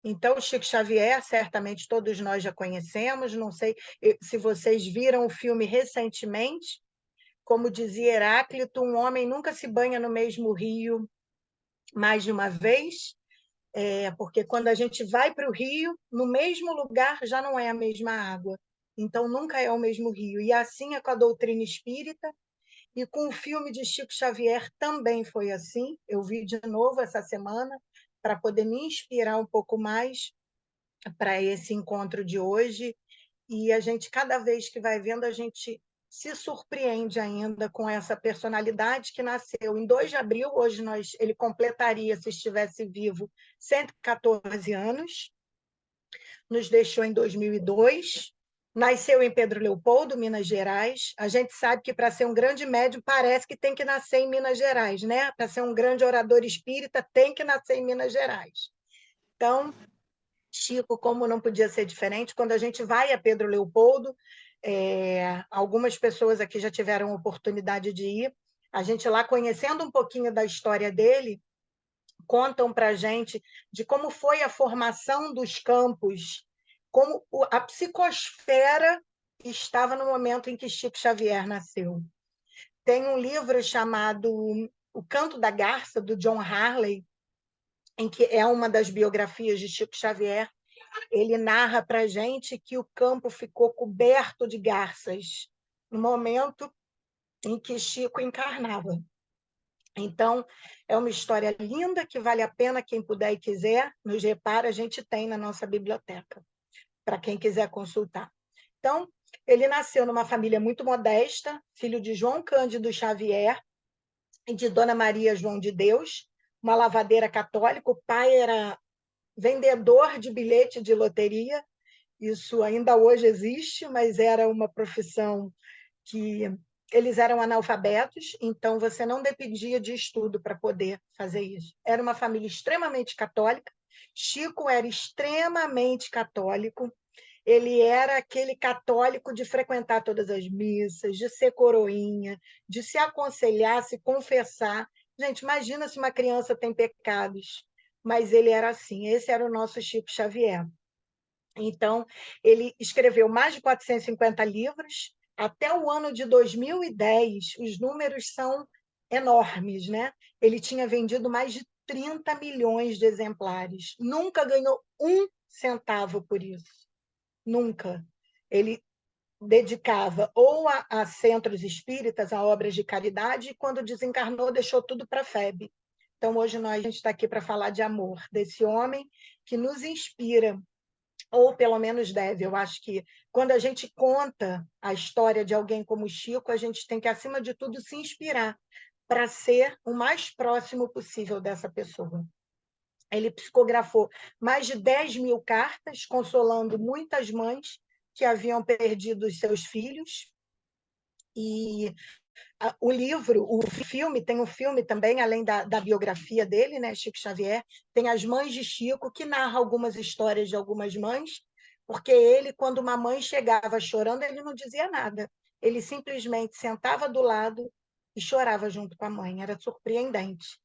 Então, o Chico Xavier, certamente todos nós já conhecemos, não sei se vocês viram o filme recentemente, como dizia Heráclito, um homem nunca se banha no mesmo rio mais de uma vez, porque quando a gente vai para o rio, no mesmo lugar já não é a mesma água. Então, nunca é o mesmo rio. E assim é com a doutrina espírita, e com o filme de Chico Xavier também foi assim. Eu vi de novo essa semana para poder me inspirar um pouco mais para esse encontro de hoje. E a gente, cada vez que vai vendo, a gente se surpreende ainda com essa personalidade que nasceu em 2 de abril. Hoje ele completaria, se estivesse vivo, 114 anos. Nos deixou em 2002. Nasceu em Pedro Leopoldo, Minas Gerais. A gente sabe que para ser um grande médium parece que tem que nascer em Minas Gerais, né? Para ser um grande orador espírita tem que nascer em Minas Gerais. Então, Chico, como não podia ser diferente, quando a gente vai a Pedro Leopoldo, algumas pessoas aqui já tiveram oportunidade de ir, a gente lá conhecendo um pouquinho da história dele, contam para a gente de como foi a formação dos campos, como a psicosfera estava no momento em que Chico Xavier nasceu. Tem um livro chamado O Canto da Garça, do John Harley, em que é uma das biografias de Chico Xavier. Ele narra para a gente que o campo ficou coberto de garças no momento em que Chico encarnava. Então, é uma história linda que vale a pena quem puder e quiser nos repara, a gente tem na nossa biblioteca, para quem quiser consultar. Então, ele nasceu numa família muito modesta, filho de João Cândido Xavier e de Dona Maria João de Deus, uma lavadeira católica. O pai era vendedor de bilhete de loteria. Isso ainda hoje existe, mas era uma profissão que eles eram analfabetos, então você não dependia de estudo para poder fazer isso. Era uma família extremamente católica. Chico era extremamente católico. Ele era aquele católico de frequentar todas as missas, de ser coroinha, de se aconselhar, se confessar. Gente, imagina se uma criança tem pecados, mas ele era assim. Esse era o nosso Chico Xavier. Então, ele escreveu mais de 450 livros. Até o ano de 2010, os números são enormes, né? Ele tinha vendido mais de 30 milhões de exemplares. Nunca ganhou um centavo por isso. Nunca. Ele dedicava ou a centros espíritas, a obras de caridade, e quando desencarnou, deixou tudo para a FEB. Então, hoje a gente está aqui para falar de amor, desse homem que nos inspira, ou pelo menos deve. Eu acho que quando a gente conta a história de alguém como Chico, a gente tem que, acima de tudo, se inspirar para ser o mais próximo possível dessa pessoa. Ele psicografou mais de 10 mil cartas, consolando muitas mães que haviam perdido os seus filhos. E o livro, o filme, tem um filme também, além da biografia dele, né, Chico Xavier, tem As Mães de Chico, que narra algumas histórias de algumas mães, porque ele, quando uma mãe chegava chorando, ele não dizia nada. Ele simplesmente sentava do lado e chorava junto com a mãe. Era surpreendente,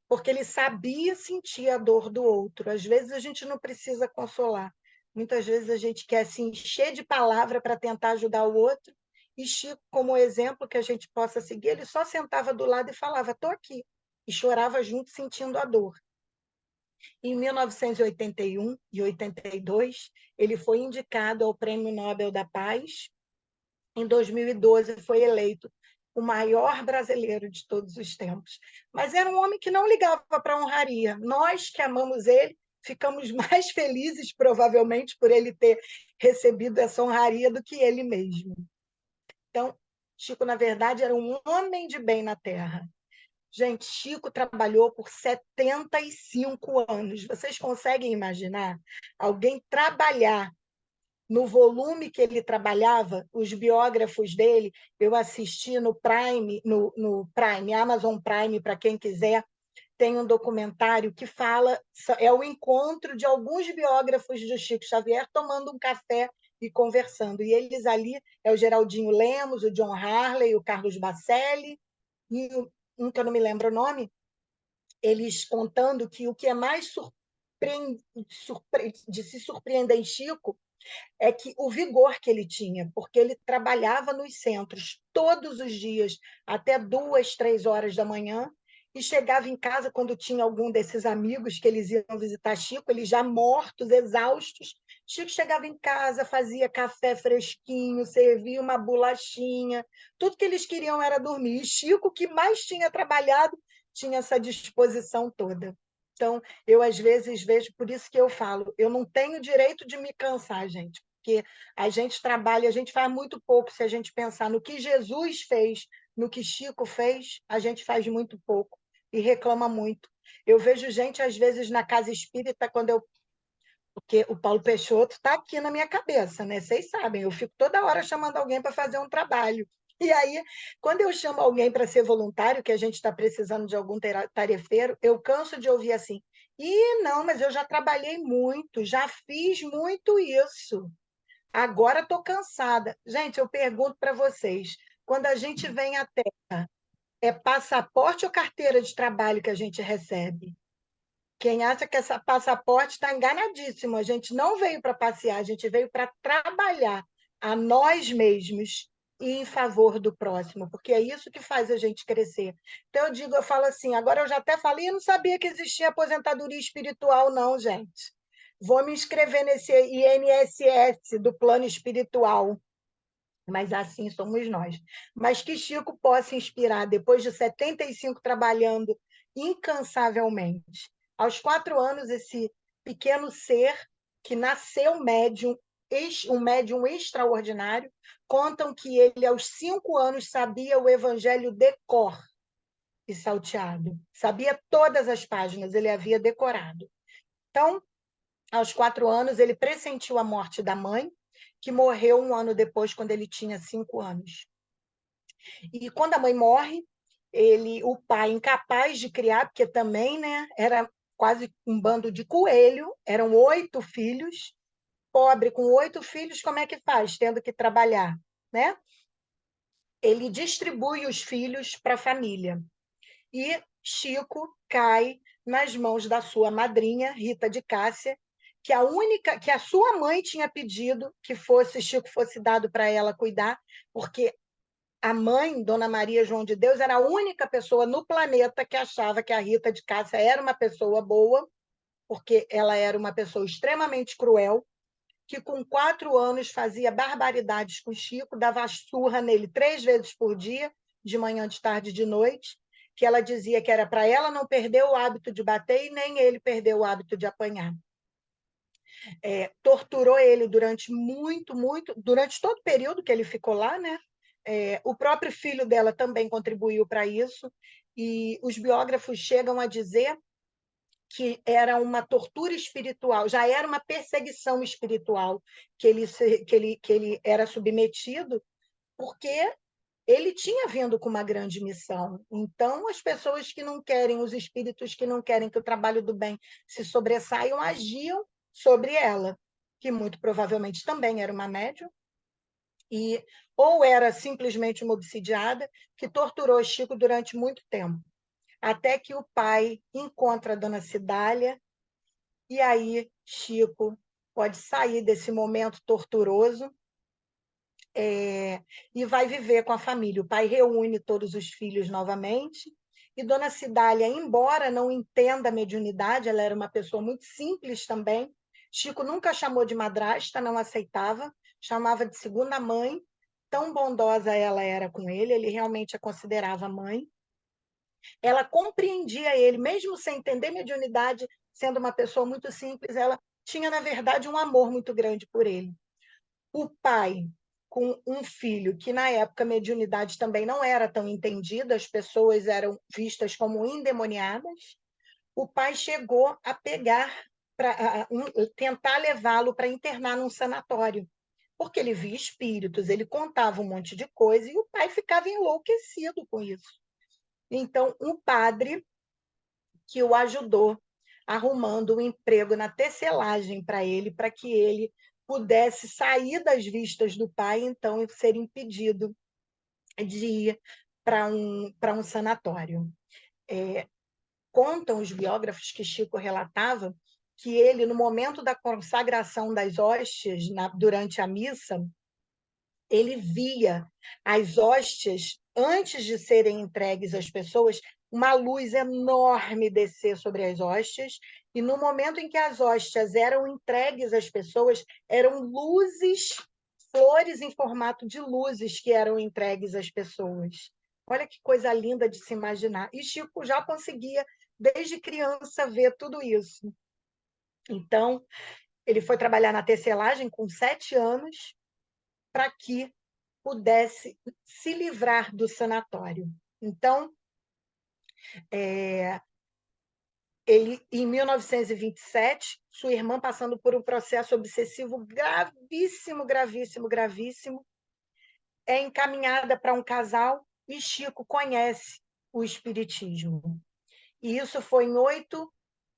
porque ele sabia sentir a dor do outro. Às vezes a gente não precisa consolar. Muitas vezes a gente quer se encher de palavra para tentar ajudar o outro, e Chico, como exemplo que a gente possa seguir, ele só sentava do lado e falava: estou aqui, e chorava junto, sentindo a dor. Em 1981 e 82, ele foi indicado ao Prêmio Nobel da Paz. Em 2012, foi eleito o maior brasileiro de todos os tempos. Mas era um homem que não ligava para a honraria. Nós que amamos ele, ficamos mais felizes, provavelmente, por ele ter recebido essa honraria do que ele mesmo. Então, Chico, na verdade, era um homem de bem na Terra. Gente, Chico trabalhou por 75 anos. Vocês conseguem imaginar alguém trabalhar no volume que ele trabalhava? Os biógrafos dele, eu assisti no Prime, no Prime, Amazon Prime, para quem quiser, tem um documentário que fala, é o encontro de alguns biógrafos do Chico Xavier tomando um café e conversando. E eles ali, é o Geraldinho Lemos, o John Harley, o Carlos Bacelli, e um que eu não me lembro o nome, eles contando que o que é mais de se surpreender em Chico é que o vigor que ele tinha, porque ele trabalhava nos centros todos os dias, até 2, 3 horas da manhã, e chegava em casa quando tinha algum desses amigos que eles iam visitar Chico, eles já mortos, exaustos. Chico chegava em casa, fazia café fresquinho, servia uma bolachinha, tudo que eles queriam era dormir. E Chico, que mais tinha trabalhado, tinha essa disposição toda. Então, eu às vezes vejo, por isso que eu falo, eu não tenho direito de me cansar, gente, porque a gente trabalha, a gente faz muito pouco. Se a gente pensar no que Jesus fez, no que Chico fez, a gente faz muito pouco e reclama muito. Eu vejo gente, às vezes, na casa espírita, porque o Paulo Peixoto está aqui na minha cabeça, né? Vocês sabem, eu fico toda hora chamando alguém para fazer um trabalho. E aí, quando eu chamo alguém para ser voluntário, que a gente está precisando de algum tarefeiro, eu canso de ouvir assim: ih, não, mas eu já trabalhei muito, já fiz muito isso. Agora estou cansada. Gente, eu pergunto para vocês: quando a gente vem à Terra, é passaporte ou carteira de trabalho que a gente recebe? Quem acha que essa passaporte está enganadíssimo. A gente não veio para passear, a gente veio para trabalhar a nós mesmos e em favor do próximo, porque é isso que faz a gente crescer. Então, eu falo assim, agora eu já até falei, eu não sabia que existia aposentadoria espiritual, não, gente. Vou me inscrever nesse INSS do plano espiritual, mas assim somos nós. Mas que Chico possa inspirar, depois de 75 trabalhando incansavelmente. Aos 4 anos, esse pequeno ser que nasceu médium, um médium extraordinário, contam que ele, aos 5 anos, sabia o evangelho de cor e salteado. Sabia todas as páginas, ele havia decorado. Então, aos 4 anos, ele pressentiu a morte da mãe, que morreu um ano depois, quando ele tinha 5 anos. E quando a mãe morre, o pai, incapaz de criar, porque também, né, era quase um bando de coelho, eram 8 filhos, pobre com 8 filhos, como é que faz, tendo que trabalhar, né? Ele distribui os filhos para a família. E Chico cai nas mãos da sua madrinha, Rita de Cássia, que a sua mãe tinha pedido que Chico fosse dado para ela cuidar, porque a mãe, Dona Maria João de Deus, era a única pessoa no planeta que achava que a Rita de Cássia era uma pessoa boa, porque ela era uma pessoa extremamente cruel, que com 4 anos fazia barbaridades com Chico, dava surra nele 3 vezes por dia, de manhã, de tarde e de noite, que ela dizia que era para ela não perder o hábito de bater e nem ele perder o hábito de apanhar. Torturou ele durante durante todo o período que ele ficou lá, né? O próprio filho dela também contribuiu para isso, e os biógrafos chegam a dizer que era uma tortura espiritual, já era uma perseguição espiritual que ele era submetido, porque ele tinha vindo com uma grande missão. Então, as pessoas que não querem, os espíritos que não querem que o trabalho do bem se sobressaiam, agiam sobre ela, que muito provavelmente também era uma médium, e ou era simplesmente uma obsidiada, que torturou Chico durante muito tempo, até que o pai encontra a dona Cidália, e aí Chico pode sair desse momento torturoso, e vai viver com a família. O pai reúne todos os filhos novamente, e Dona Cidália, embora não entenda a mediunidade, ela era uma pessoa muito simples também. Chico nunca chamou de madrasta, não aceitava, chamava de segunda mãe, tão bondosa ela era com ele, ele realmente a considerava mãe. Ela compreendia ele, mesmo sem entender mediunidade, sendo uma pessoa muito simples, ela tinha, na verdade, um amor muito grande por ele. O pai, com um filho, que na época a mediunidade também não era tão entendida, as pessoas eram vistas como endemoniadas, o pai chegou a pegar, tentar levá-lo para internar num sanatório, porque ele via espíritos, ele contava um monte de coisa, e o pai ficava enlouquecido com isso. Então, um padre que o ajudou, arrumando um emprego na tecelagem para ele, para que ele pudesse sair das vistas do pai, então ser impedido de ir para um sanatório. Contam os biógrafos que Chico relatava que ele, no momento da consagração das hóstias, durante a missa, ele via as hóstias, antes de serem entregues às pessoas, uma luz enorme descer sobre as hóstias, e no momento em que as hóstias eram entregues às pessoas, eram luzes, flores em formato de luzes que eram entregues às pessoas. Olha que coisa linda de se imaginar. E Chico já conseguia, desde criança, ver tudo isso. Então, ele foi trabalhar na tecelagem com 7 anos para que pudesse se livrar do sanatório. Então, ele, em 1927, sua irmã, passando por um processo obsessivo gravíssimo, gravíssimo, gravíssimo, é encaminhada para um casal e Chico conhece o espiritismo. E isso foi em 8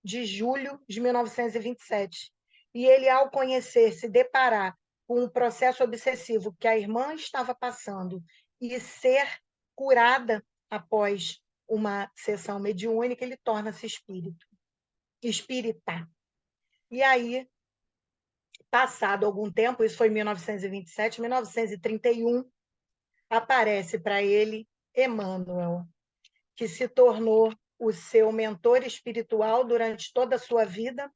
de julho de 1927. E ele, ao conhecer, se deparar com um processo obsessivo que a irmã estava passando e ser curada após uma sessão mediúnica, ele torna-se espírita. E aí, passado algum tempo, isso foi em 1927, 1931, aparece para ele Emmanuel, que se tornou o seu mentor espiritual durante toda a sua vida.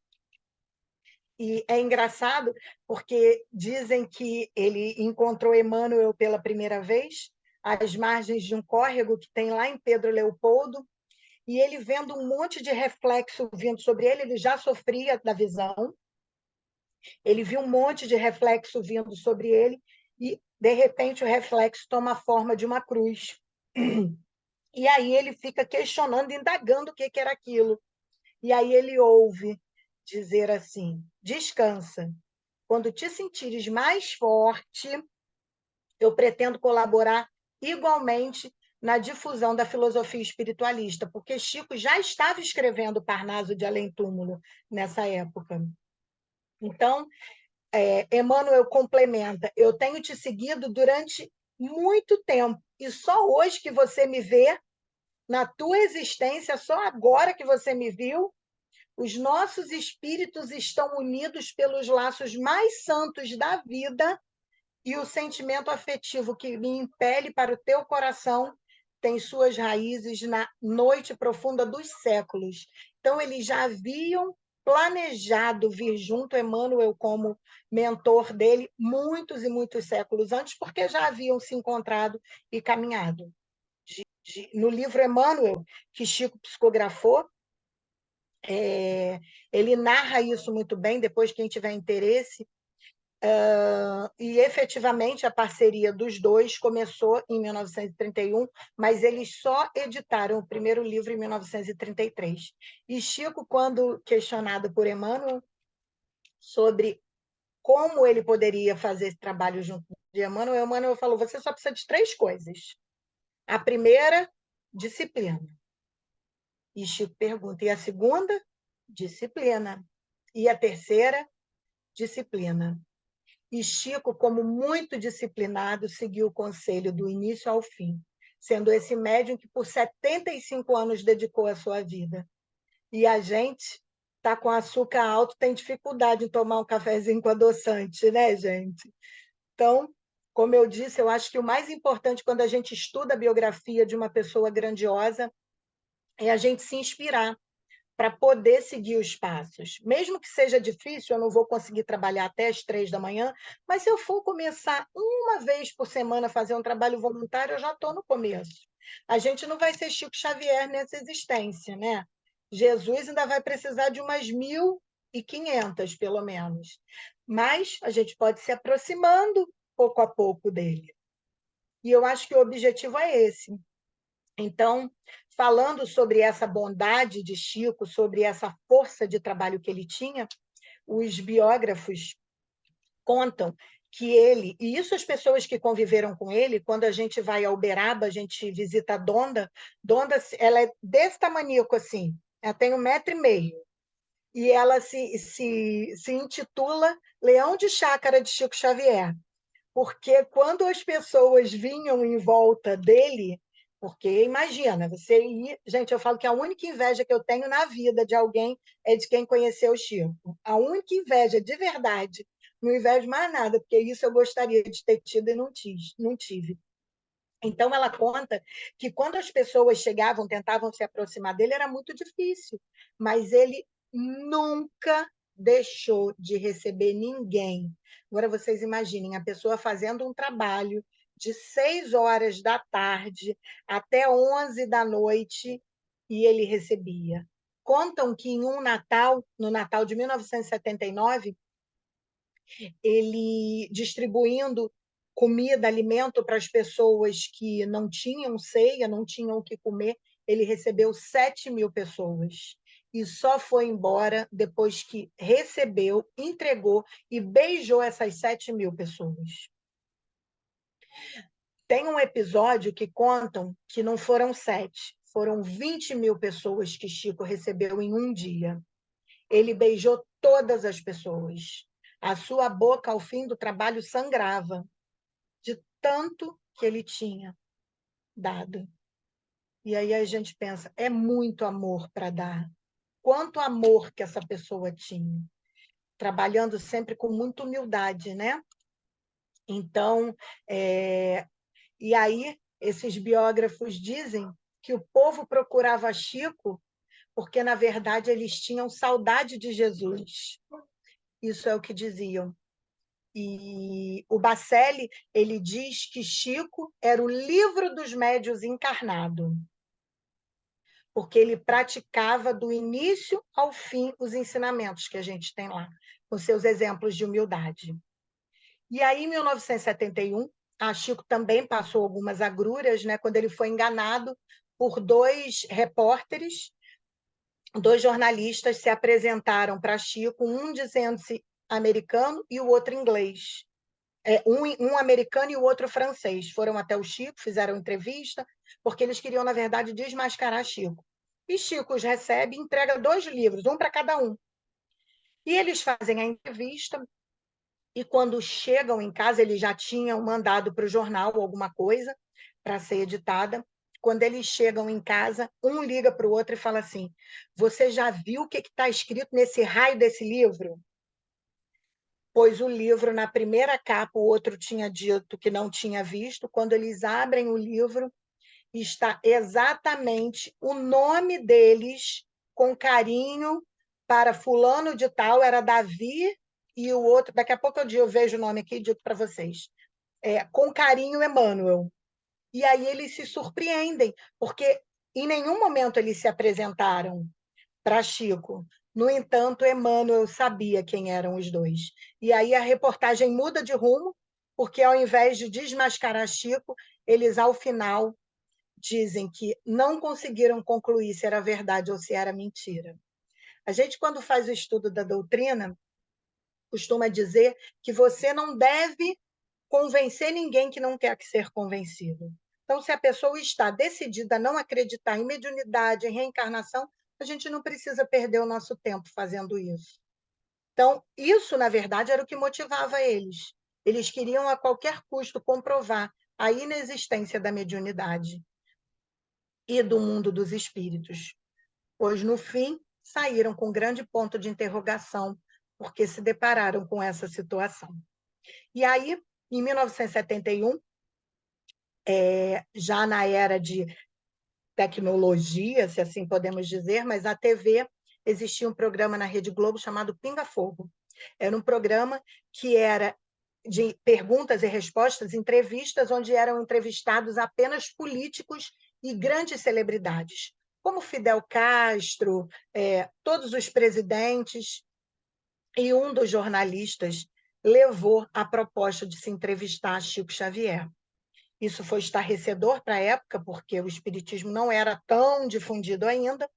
E é engraçado porque dizem que ele encontrou Emmanuel pela primeira vez às margens de um córrego que tem lá em Pedro Leopoldo, e ele vendo um monte de reflexo vindo sobre ele, ele já sofria da visão, ele viu um monte de reflexo vindo sobre ele, e, de repente, o reflexo toma a forma de uma cruz. E aí ele fica questionando, indagando o que era aquilo. E aí ele ouve dizer assim: descansa. Quando te sentires mais forte, eu pretendo colaborar igualmente na difusão da filosofia espiritualista, porque Chico já estava escrevendo Parnaso de Além Túmulo nessa época. Então, Emmanuel complementa: eu tenho te seguido durante muito tempo, e só hoje que você me vê, na tua existência, só agora que você me viu, os nossos espíritos estão unidos pelos laços mais santos da vida, e o sentimento afetivo que me impele para o teu coração tem suas raízes na noite profunda dos séculos. Então, eles já haviam planejado vir junto, Emmanuel como mentor dele, muitos e muitos séculos antes, porque já haviam se encontrado e caminhado. No livro Emmanuel, que Chico psicografou, ele narra isso muito bem, depois quem tiver interesse, e efetivamente a parceria dos dois começou em 1931, mas eles só editaram o primeiro livro em 1933. E Chico, quando questionado por Emmanuel sobre como ele poderia fazer esse trabalho junto de Emmanuel, Emmanuel falou: você só precisa de 3 coisas. A primeira, disciplina. E Chico pergunta: e a segunda? Disciplina. E a terceira? Disciplina. E Chico, como muito disciplinado, seguiu o conselho do início ao fim, sendo esse médium que por 75 anos dedicou a sua vida. E a gente está com açúcar alto, tem dificuldade em tomar um cafezinho com adoçante, né, gente? Então, como eu disse, eu acho que o mais importante quando a gente estuda a biografia de uma pessoa grandiosa é a gente se inspirar para poder seguir os passos. Mesmo que seja difícil, eu não vou conseguir trabalhar até as 3 da manhã, mas se eu for começar uma vez por semana a fazer um trabalho voluntário, eu já estou no começo. A gente não vai ser Chico Xavier nessa existência, né? Jesus ainda vai precisar de umas 1.500, pelo menos. Mas a gente pode se aproximando pouco a pouco dele. E eu acho que o objetivo é esse. Então, falando sobre essa bondade de Chico, sobre essa força de trabalho que ele tinha, os biógrafos contam que ele, e isso as pessoas que conviveram com ele, quando a gente vai a Uberaba, a gente visita a Donda, Donda, ela é desse tamaníaco assim, ela tem 1,5 m, e ela se intitula Leão de Chácara de Chico Xavier, porque quando as pessoas vinham em volta dele, Porque imagina, você ir. Gente, eu falo que a única inveja que eu tenho na vida de alguém é de quem conheceu o Chico. A única inveja, de verdade. Não invejo mais nada, porque isso eu gostaria de ter tido e não tive. Então, ela conta que quando as pessoas chegavam, tentavam se aproximar dele, era muito difícil, mas ele nunca deixou de receber ninguém. Agora, vocês imaginem, a pessoa fazendo um trabalho de 6 horas da tarde até 11 da noite, e ele recebia. Contam que em um Natal, no Natal de 1979, ele distribuindo comida, alimento para as pessoas que não tinham ceia, não tinham o que comer. Ele recebeu 7.000 pessoas e só foi embora depois que recebeu, entregou e beijou essas 7.000 pessoas. Tem um episódio que contam que não foram 7, foram 20.000 pessoas que Chico recebeu em um dia. Ele beijou todas as pessoas. A sua boca, ao fim do trabalho, sangrava de tanto que ele tinha dado. E aí a gente pensa, é muito amor para dar. Quanto amor que essa pessoa tinha. Trabalhando sempre com muita humildade, né? Então, e aí esses biógrafos dizem que o povo procurava Chico porque, na verdade, eles tinham saudade de Jesus. Isso é o que diziam. E o Bacelli, ele diz que Chico era o livro dos médiuns encarnado, porque ele praticava do início ao fim os ensinamentos que a gente tem lá, com seus exemplos de humildade. E aí, em 1971, a Chico também passou algumas agruras, né, quando ele foi enganado por 2 repórteres, 2 jornalistas se apresentaram para Chico, um dizendo-se americano e o outro inglês. Um americano e o outro francês. Foram até o Chico, fizeram entrevista, porque eles queriam, na verdade, desmascarar Chico. E Chico os recebe e entrega 2 livros, um para cada um. E eles fazem a entrevista, e quando chegam em casa, eles já tinham mandado para o jornal alguma coisa para ser editada. Quando eles chegam em casa, um liga para o outro e fala assim: Você já viu o que está escrito nesse raio desse livro? Pois o livro, na primeira capa, o outro tinha dito que não tinha visto. Quando eles abrem o livro, está exatamente o nome deles, com carinho, para fulano de tal, era Davi, e o outro, daqui a pouco eu vejo o nome aqui e digo para vocês, com carinho, Emmanuel. E aí eles se surpreendem, porque em nenhum momento eles se apresentaram para Chico. No entanto, Emmanuel sabia quem eram os 2. E aí a reportagem muda de rumo, porque ao invés de desmascarar Chico, eles, ao final, dizem que não conseguiram concluir se era verdade ou se era mentira. A gente, quando faz o estudo da doutrina, costuma dizer que você não deve convencer ninguém que não quer ser convencido. Então, se a pessoa está decidida a não acreditar em mediunidade, em reencarnação, a gente não precisa perder o nosso tempo fazendo isso. Então, isso, na verdade, era o que motivava eles. Eles queriam, a qualquer custo, comprovar a inexistência da mediunidade e do mundo dos espíritos. Pois, no fim, saíram com grande ponto de interrogação, porque se depararam com essa situação. E aí, em 1971, já na era de tecnologia, se assim podemos dizer, mas a TV, existia um programa na Rede Globo chamado Pinga Fogo. Era um programa que era de perguntas e respostas, entrevistas, onde eram entrevistados apenas políticos e grandes celebridades, como Fidel Castro, todos os presidentes, e um dos jornalistas levou a proposta de se entrevistar Chico Xavier. Isso foi estarrecedor para a época, porque o espiritismo não era tão difundido ainda,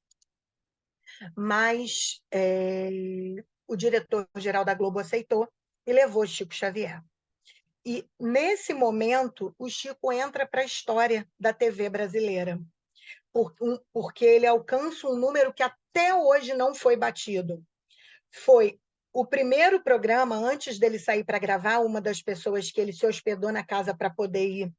mas o diretor-geral da Globo aceitou e levou Chico Xavier. E, nesse momento, o Chico entra para a história da TV brasileira, porque ele alcança um número que até hoje não foi batido. Foi o primeiro programa, antes dele sair para gravar, uma das pessoas que ele se hospedou na casa para poder ir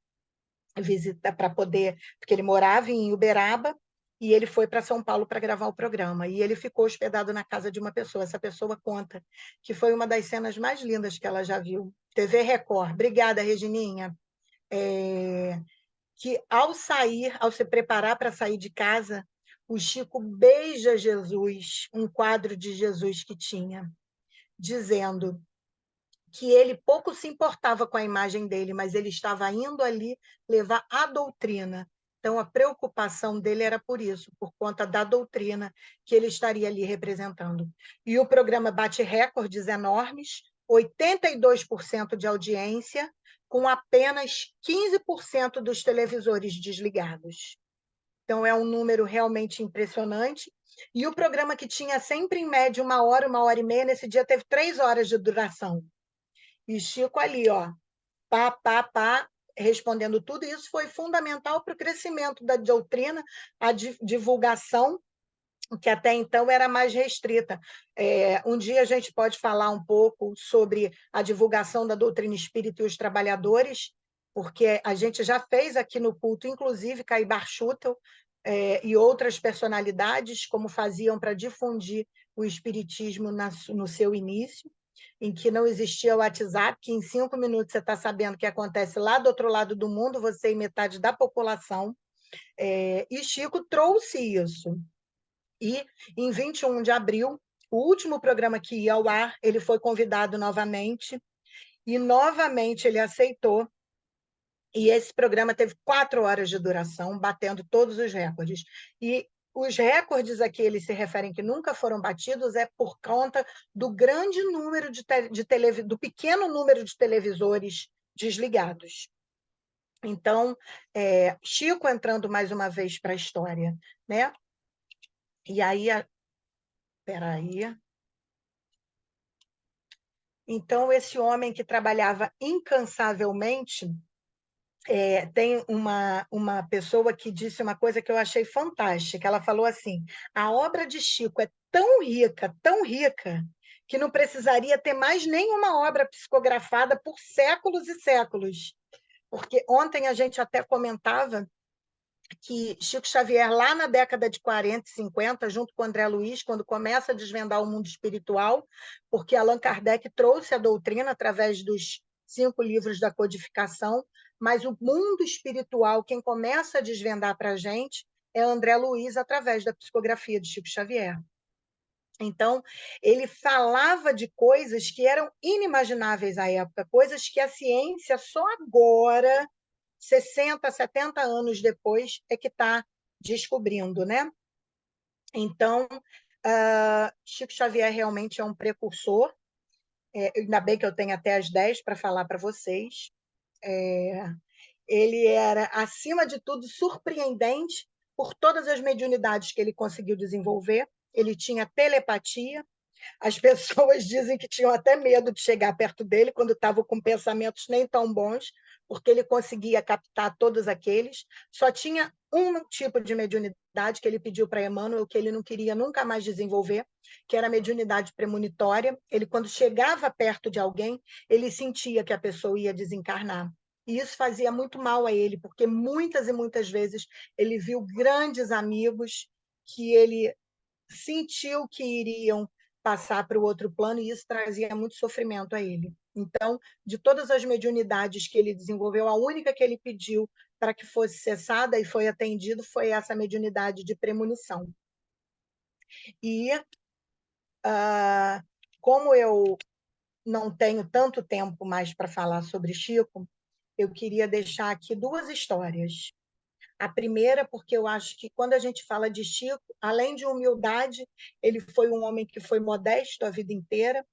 visita para poder, porque ele morava em Uberaba, e ele foi para São Paulo para gravar o programa. E ele ficou hospedado na casa de uma pessoa. Essa pessoa conta que foi uma das cenas mais lindas que ela já viu. TV Record. Obrigada, Regininha. Que ao sair, ao se preparar para sair de casa, o Chico beija Jesus, um quadro de Jesus que tinha, dizendo que ele pouco se importava com a imagem dele, mas ele estava indo ali levar a doutrina. Então, a preocupação dele era por isso, por conta da doutrina que ele estaria ali representando. E o programa bate recordes enormes, 82% de audiência, com apenas 15% dos televisores desligados. Então, é um número realmente impressionante. E o programa que tinha sempre, em média, 1 hora e meia, nesse dia teve 3 horas de duração. E Chico ali, ó, pá, pá, pá, respondendo tudo. Isso foi fundamental para o crescimento da doutrina, a divulgação, que até então era mais restrita. Um dia a gente pode falar um pouco sobre a divulgação da doutrina espírita e os trabalhadores, porque a gente já fez aqui no culto, inclusive, Caibar Schutel, e outras personalidades, como faziam para difundir o espiritismo no seu início, em que não existia o WhatsApp, que em 5 minutos você está sabendo o que acontece lá do outro lado do mundo, você e metade da população. E Chico trouxe isso. E, em 21 de abril, o último programa que ia ao ar, ele foi convidado novamente, e novamente ele aceitou, e esse programa teve 4 horas de duração, batendo todos os recordes. E os recordes a que eles se referem que nunca foram batidos é por conta do grande número do pequeno número de televisores desligados. Então, Chico entrando mais uma vez para a história, né? E aí, espera aí. Então, esse homem que trabalhava incansavelmente, tem uma pessoa que disse uma coisa que eu achei fantástica. Ela falou assim: a obra de Chico é tão rica, que não precisaria ter mais nenhuma obra psicografada por séculos e séculos. Porque ontem a gente até comentava que Chico Xavier, lá na década de 40 e 50, junto com André Luiz, quando começa a desvendar o mundo espiritual, porque Allan Kardec trouxe a doutrina através dos 5 livros da codificação, mas o mundo espiritual, quem começa a desvendar para a gente, é André Luiz, através da psicografia de Chico Xavier. Então, ele falava de coisas que eram inimagináveis à época, coisas que a ciência só agora 60, 70 anos depois é que está descobrindo, né? Então, Chico Xavier realmente é um precursor. Ainda bem que eu tenho até as 10 para falar para vocês. Ele era, acima de tudo, surpreendente por todas as mediunidades que ele conseguiu desenvolver. Ele tinha telepatia. As pessoas dizem que tinham até medo de chegar perto dele quando estavam com pensamentos nem tão bons, porque ele conseguia captar todos aqueles. Só tinha um tipo de mediunidade que ele pediu para Emmanuel, que ele não queria nunca mais desenvolver, que era a mediunidade premonitória. Ele, quando chegava perto de alguém, ele sentia que a pessoa ia desencarnar. E isso fazia muito mal a ele, porque muitas e muitas vezes ele viu grandes amigos que ele sentiu que iriam passar para o outro plano, e isso trazia muito sofrimento a ele. Então, de todas as mediunidades que ele desenvolveu, a única que ele pediu para que fosse cessada e foi atendido foi essa mediunidade de premonição. E, como eu não tenho tanto tempo mais para falar sobre Chico, eu queria deixar aqui 2 histórias. A primeira, porque eu acho que quando a gente fala de Chico, além de humildade, ele foi um homem que foi modesto a vida inteira,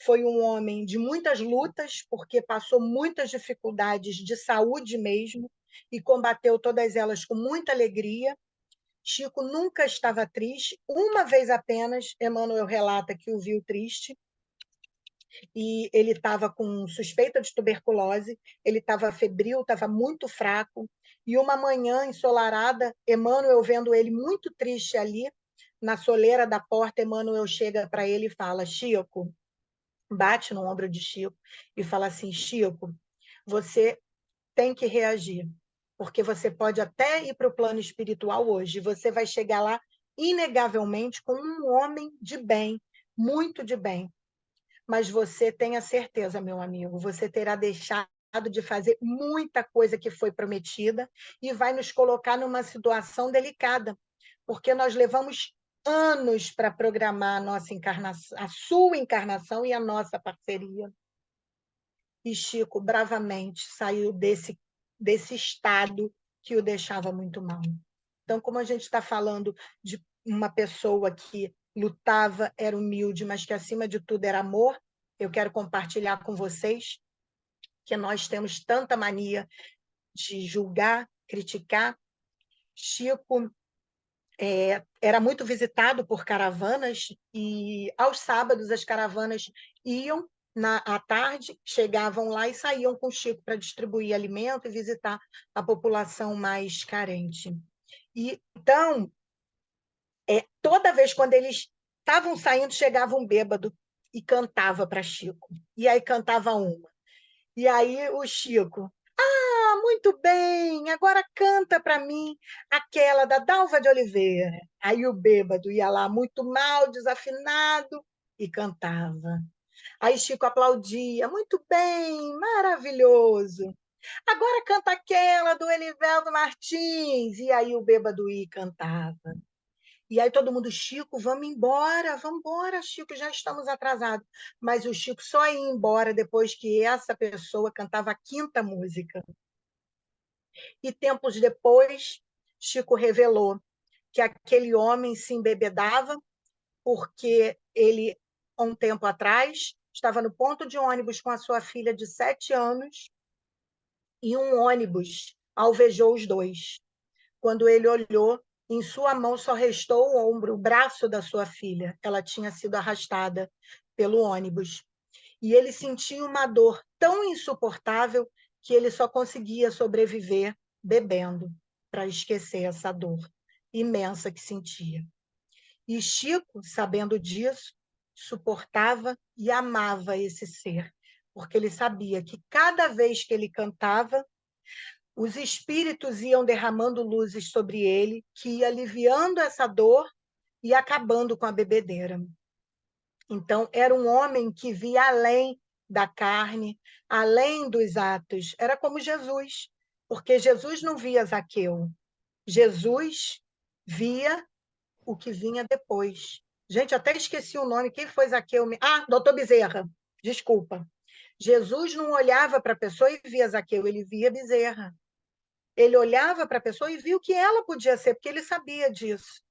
foi um homem de muitas lutas, porque passou muitas dificuldades de saúde mesmo, e combateu todas elas com muita alegria. Chico nunca estava triste, uma vez apenas, Emmanuel relata que o viu triste, e ele estava com suspeita de tuberculose, ele estava febril, estava muito fraco, e uma manhã ensolarada, Emmanuel, vendo ele muito triste ali, na soleira da porta, Emmanuel chega para ele e fala: Chico, bate no ombro de Chico e fala assim: Chico, você tem que reagir. porque você pode até ir para o plano espiritual hoje, você vai chegar lá, inegavelmente, com um homem de bem, muito de bem. Mas você tenha certeza, meu amigo, você terá deixado de fazer muita coisa que foi prometida e vai nos colocar numa situação delicada, porque nós levamos anos para programar a nossa encarnação, a sua encarnação e a nossa parceria. E Chico bravamente saiu desse estado que o deixava muito mal. Então, como a gente está falando de uma pessoa que lutava, era humilde, mas que, acima de tudo, era amor, eu quero compartilhar com vocês que nós temos tanta mania de julgar, criticar. Chico era muito visitado por caravanas e, aos sábados, as caravanas iam à tarde, chegavam lá e saíam com o Chico para distribuir alimento e visitar a população mais carente. E, então, toda vez quando eles estavam saindo, chegava um bêbado e cantava para Chico. E aí cantava uma. E aí o Chico, muito bem, agora canta para mim aquela da Dalva de Oliveira. Aí o bêbado ia lá muito mal, desafinado, e cantava. Aí Chico aplaudia, muito bem, maravilhoso. Agora canta aquela do Elivelto Martins. E aí o bêbado ia e cantava. E aí todo mundo, Chico, vamos embora, Chico, já estamos atrasados. Mas o Chico só ia embora depois que essa pessoa cantava a quinta música. E tempos depois, Chico revelou que aquele homem se embebedava porque ele, um tempo atrás, estava no ponto de ônibus com a sua filha de 7 anos e um ônibus alvejou os dois. Quando ele olhou, em sua mão só restou o ombro, o braço da sua filha. Ela tinha sido arrastada pelo ônibus. E ele sentia uma dor tão insuportável que ele só conseguia sobreviver bebendo para esquecer essa dor imensa que sentia. E Chico, sabendo disso, suportava e amava esse ser, porque ele sabia que cada vez que ele cantava, os espíritos iam derramando luzes sobre ele, que ia aliviando essa dor e acabando com a bebedeira. Então, era um homem que via além da carne, além dos atos. Era como Jesus, porque Jesus não via Zaqueu. Jesus via o que vinha depois. Gente, até esqueci o nome. Quem foi Zaqueu? Doutor Bezerra. Desculpa. Jesus não olhava para a pessoa e via Zaqueu, ele via Bezerra. Ele olhava para a pessoa e via o que ela podia ser, porque ele sabia disso.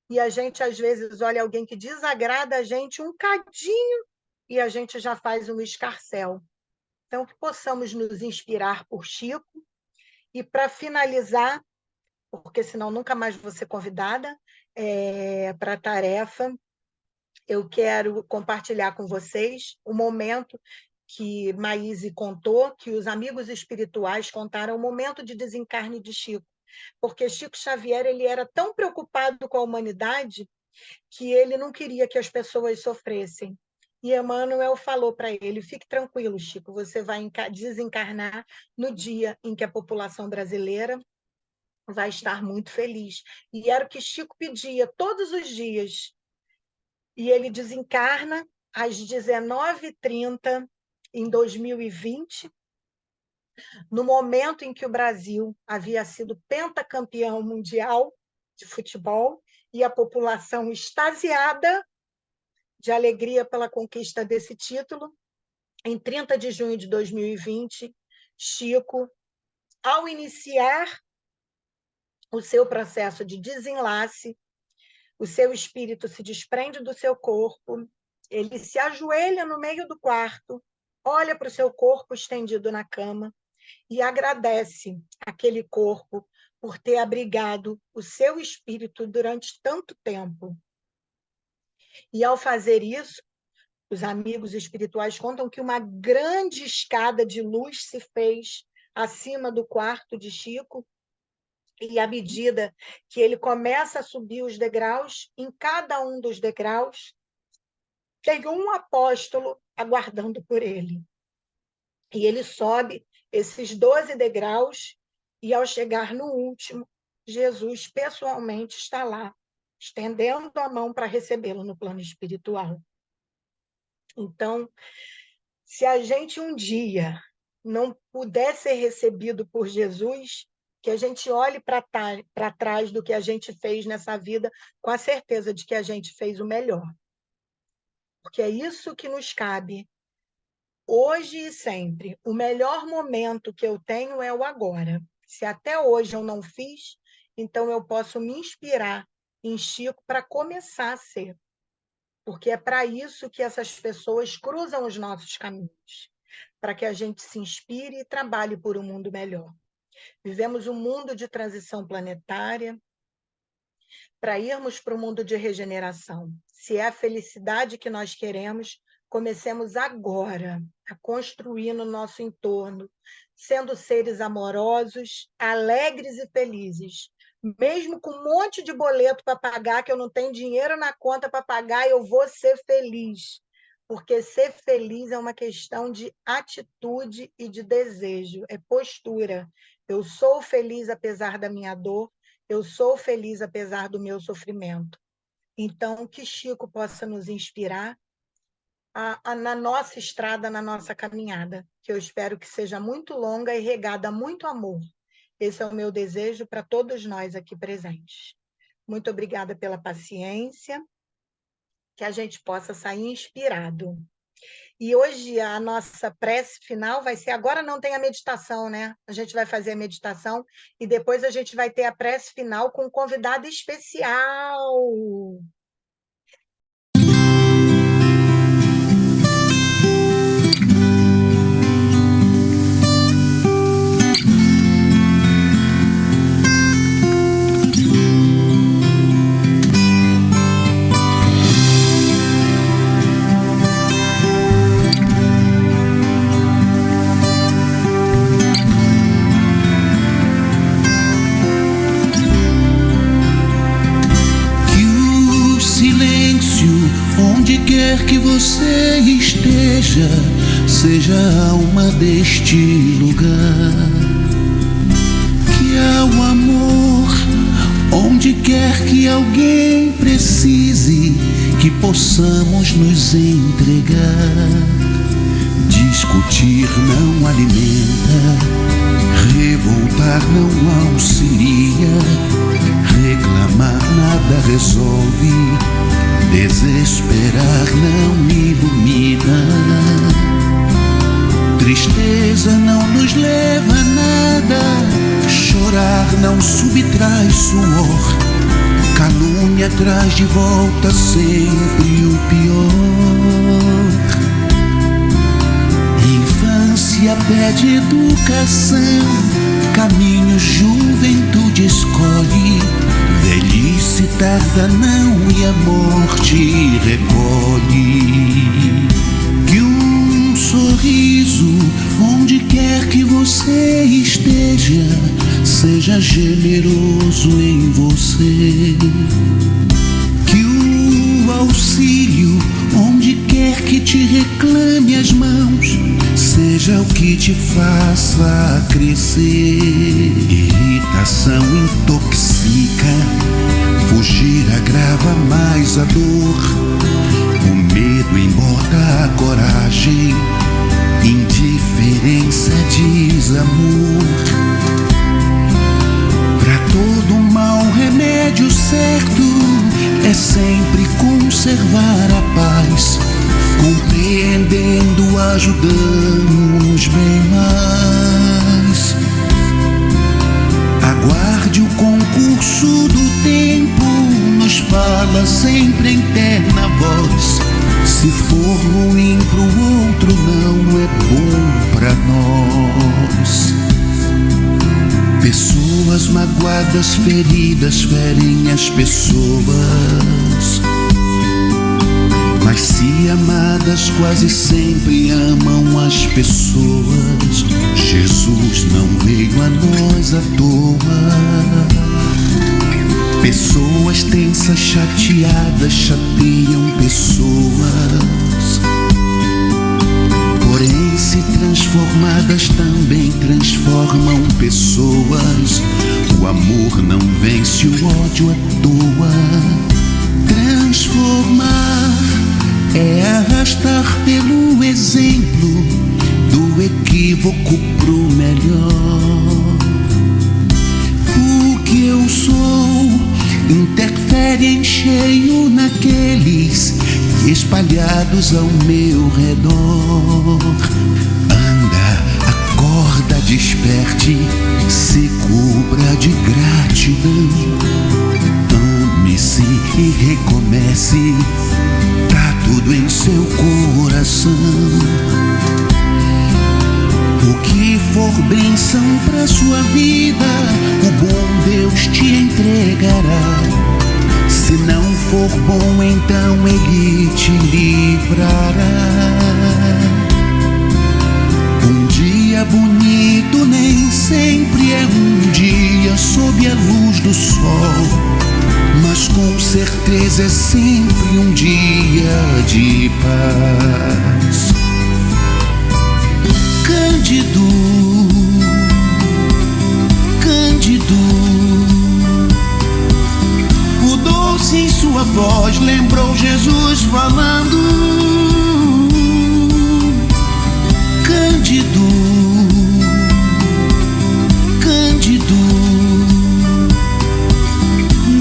E a gente, às vezes, olha alguém que desagrada a gente um cadinho e a gente já faz um escarcéu. Então, que possamos nos inspirar por Chico. E, para finalizar, porque senão nunca mais vou ser convidada para a tarefa, eu quero compartilhar com vocês o momento que Maíse contou, que os amigos espirituais contaram o momento de desencarne de Chico. Porque Chico Xavier ele era tão preocupado com a humanidade que ele não queria que as pessoas sofressem. E Emmanuel falou para ele: fique tranquilo, Chico, você vai desencarnar no dia em que a população brasileira vai estar muito feliz. E era o que Chico pedia todos os dias. E ele desencarna às 19h30 em 2020, no momento em que o Brasil havia sido pentacampeão mundial de futebol e a população extasiada de alegria pela conquista desse título. Em 30 de junho de 2020, Chico, ao iniciar o seu processo de desenlace, o seu espírito se desprende do seu corpo, ele se ajoelha no meio do quarto, olha para o seu corpo estendido na cama e agradece aquele corpo por ter abrigado o seu espírito durante tanto tempo. E, ao fazer isso, os amigos espirituais contam que uma grande escada de luz se fez acima do quarto de Chico, e à medida que ele começa a subir os degraus, em cada um dos degraus tem um apóstolo aguardando por ele. E ele sobe esses 12 degraus E ao chegar no último, Jesus pessoalmente está lá, estendendo a mão para recebê-lo no plano espiritual. Então, se a gente um dia não puder ser recebido por Jesus, que a gente olhe para trás do que a gente fez nessa vida com a certeza de que a gente fez o melhor. Porque é isso que nos cabe, hoje e sempre. O melhor momento que eu tenho é o agora. Se até hoje eu não fiz, então eu posso me inspirar em Chico para começar a ser. Porque é para isso que essas pessoas cruzam os nossos caminhos, para que a gente se inspire e trabalhe por um mundo melhor. Vivemos um mundo de transição planetária, para irmos para o mundo de regeneração. Se é a felicidade que nós queremos, comecemos agora a construir no nosso entorno, sendo seres amorosos, alegres e felizes. Mesmo com um monte de boleto para pagar, que eu não tenho dinheiro na conta para pagar, eu vou ser feliz. Porque ser feliz é uma questão de atitude e de desejo, é postura. Eu sou feliz apesar da minha dor, eu sou feliz apesar do meu sofrimento. Então, que Chico possa nos inspirar na nossa estrada, na nossa caminhada, que eu espero que seja muito longa e regada a muito amor. Esse é o meu desejo para todos nós aqui presentes. Muito obrigada pela paciência, que a gente possa sair inspirado. E hoje a nossa prece final vai ser, agora não tem a meditação, né? A gente vai fazer a meditação e depois a gente vai ter a prece final com um convidado especial. Onde quer que você esteja, seja a alma deste lugar. Que há o amor, onde quer que alguém precise, que possamos nos entregar. Discutir não alimenta, revoltar não auxilia, reclamar nada resolve, desesperar não ilumina. Tristeza não nos leva a nada, chorar não subtrai suor, calúnia traz de volta sempre o pior. Infância pede educação, caminho juventude escolhe, velhice tarda não e a morte recolhe. Que um sorriso, onde quer que você esteja, seja generoso em você. Que o auxílio, onde quer que te reclame as mãos, seja o que te faça crescer. Irritação intoxica, fugir agrava mais a dor. O medo embota a coragem, indiferença desamor. Pra todo mal remédio certo é sempre conservar a paz. Compreendendo, ajudamos bem mais. Aguarde o concurso do tempo, nos fala sempre em terna voz. Se for ruim pro outro, não é bom pra nós. Pessoas magoadas, feridas, ferem as pessoas. Mas se amadas, quase sempre amam as pessoas. Jesus não veio a nós à toa. Pessoas tensas, chateadas, chateiam pessoas, porém se transformam transformadas também transformam pessoas. O amor não vence o ódio à toa. Transformar é arrastar pelo exemplo do equívoco pro melhor. O que eu sou interfere em cheio naqueles espalhados ao meu redor. Anda, acorda, desperte, se cubra de gratidão. Ame-se e recomece, tá tudo em seu coração. O que for bênção pra sua vida, o bom Deus te entregará. Se não for bom, então Ele te livrará. Um dia bonito nem sempre é um dia sob a luz do sol, mas com certeza é sempre um dia de paz. Cândido, Cândido, mudou-se em sua voz, lembrou Jesus falando. Cândido, Cândido,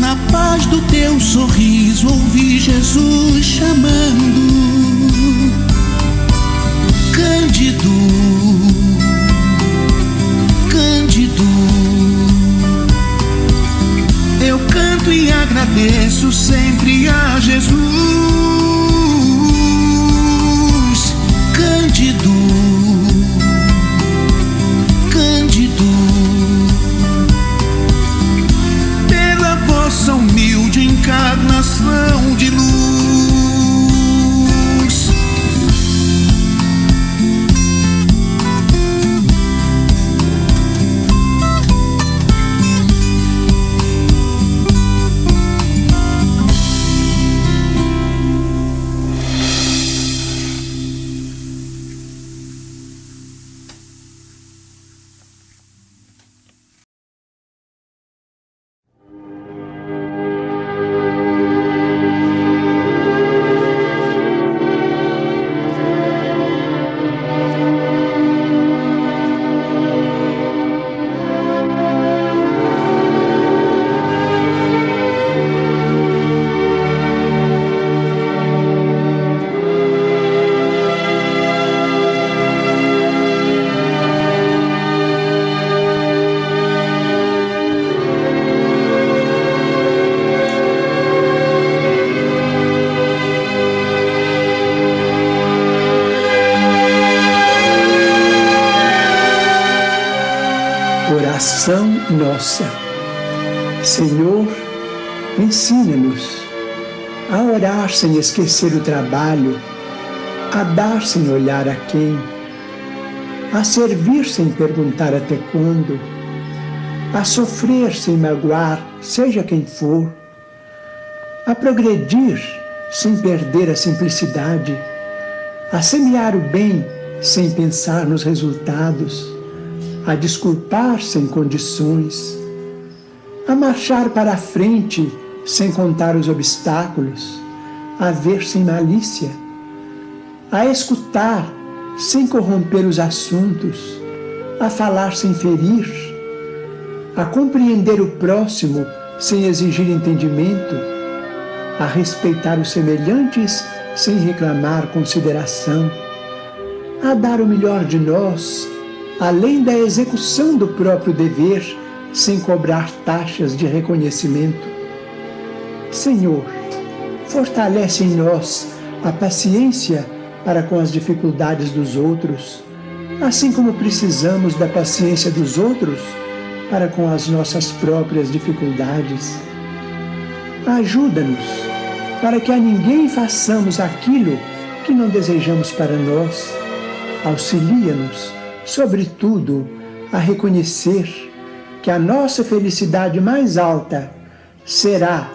na paz do teu sorriso ouvi Jesus chamando. Cândido, Cândido, eu canto e agradeço sempre a Jesus. Cândido, Cândido, pela vossa humilde encarnação de luz. Oração nossa. Senhor, ensina-nos a orar sem esquecer o trabalho, a dar sem olhar a quem, a servir sem perguntar até quando, a sofrer sem magoar, seja quem for, a progredir sem perder a simplicidade, a semear o bem sem pensar nos resultados, a desculpar sem condições, a marchar para a frente sem contar os obstáculos, a ver sem malícia, a escutar sem corromper os assuntos, a falar sem ferir, a compreender o próximo sem exigir entendimento, a respeitar os semelhantes sem reclamar consideração, a dar o melhor de nós, além da execução do próprio dever, sem cobrar taxas de reconhecimento. Senhor, fortalece em nós a paciência para com as dificuldades dos outros, assim como precisamos da paciência dos outros para com as nossas próprias dificuldades. Ajuda-nos para que a ninguém façamos aquilo que não desejamos para nós. Auxilia-nos, sobretudo, a reconhecer que a nossa felicidade mais alta será,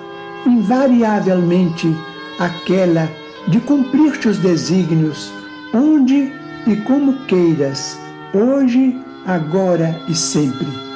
invariavelmente, aquela de cumprir-te os desígnios, onde e como queiras, hoje, agora e sempre.